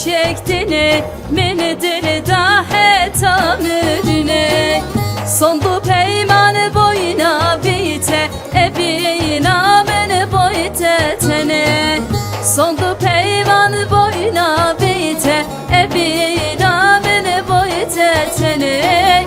çektiğini meni dili dahi tamirine. Sondu peymanı boyuna bite ebina meni boyte tene. Sondu peymanı boyuna bite ebina meni boyte tene.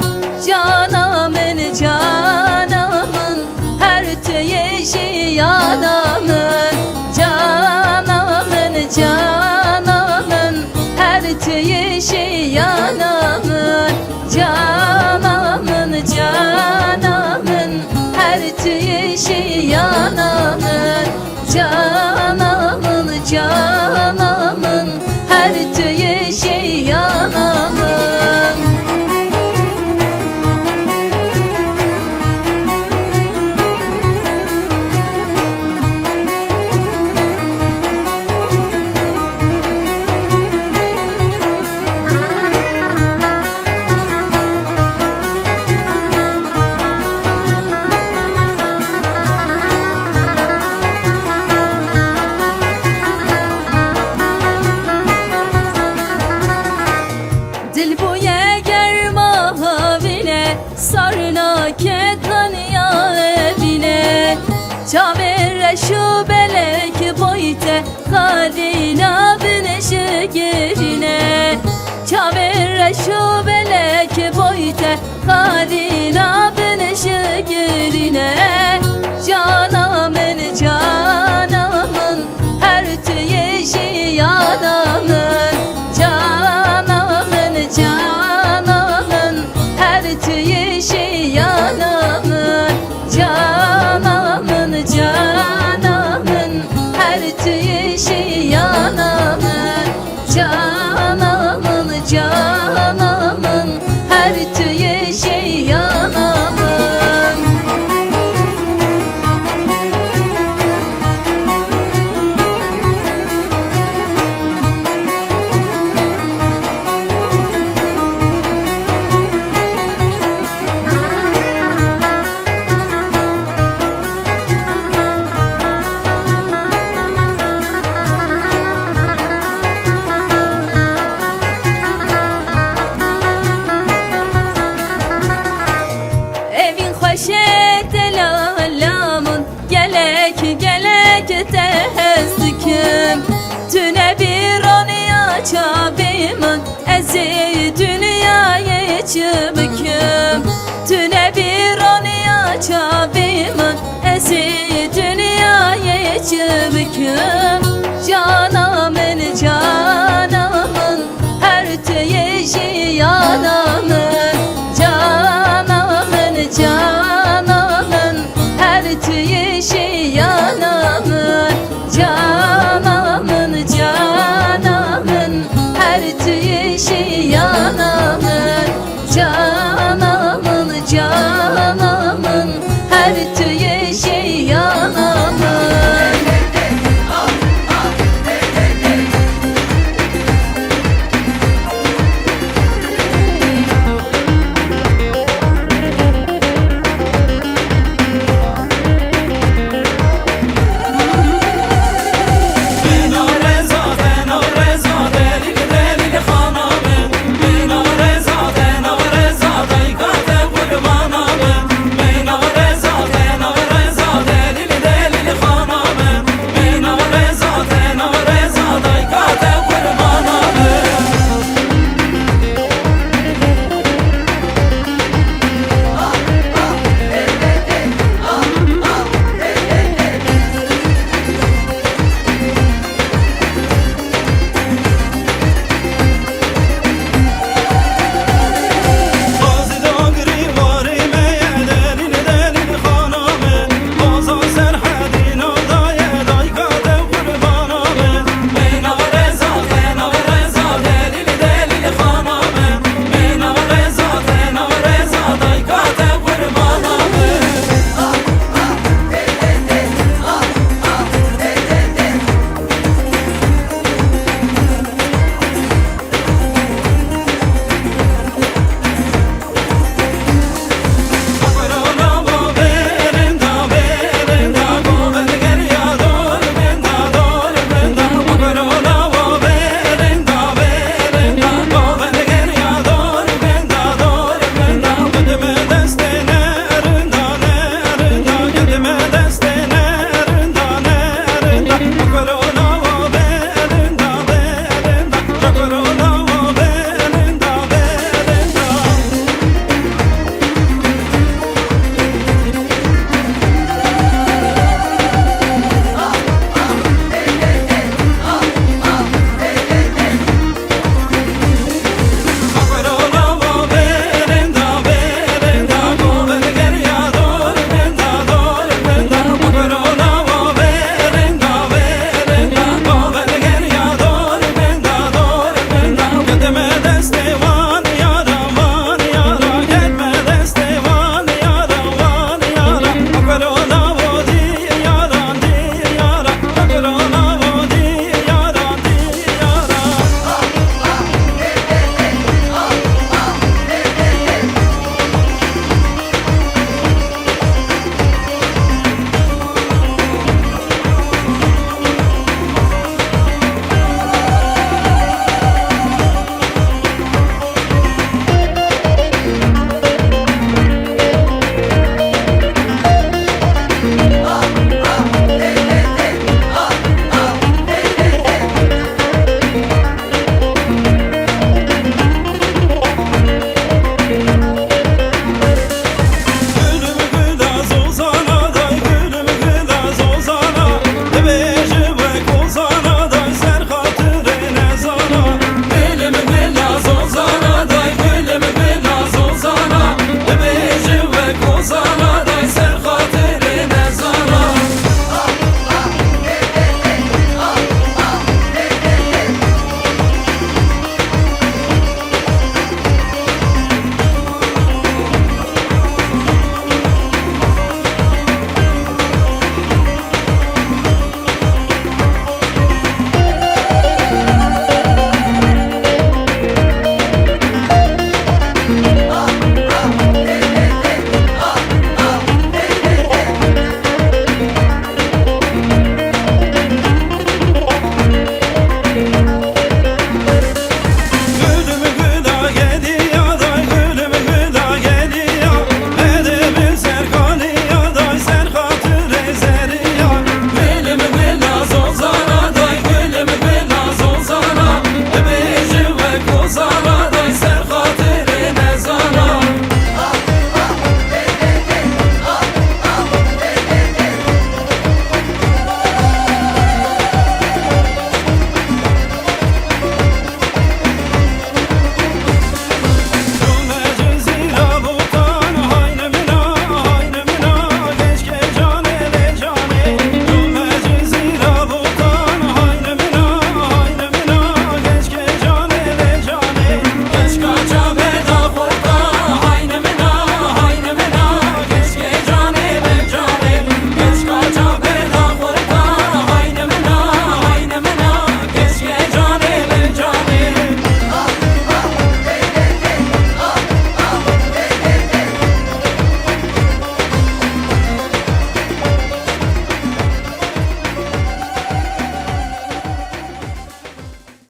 Canamın canamın her tüyeşi yanamın. Canamın canamın her tüyeşi yanamın. Canamın canamın her tüyeşi yanamın. Canamın canamın her tüyeşi yanamın. Dil bu yeger mahavine sarına ketlan ya evine. Çavere şu belek boyte kadina güneşe gerine. Çavere şu belek boyte kadina güneşe gerine. Canamın canamın her tüyeşi yanamın. Canamın canamın her tüyeşi yanamın. Canamın canamın her tüyeşi yanamın. Canamın canamın her tüyeşi yanamın. Şedelalamın gelek gelek tezdikim. Tüne bir onu çabimın ezi dünyayı çıbıkım. Tüne bir onu çabimın ezi dünyayı çıbıkım.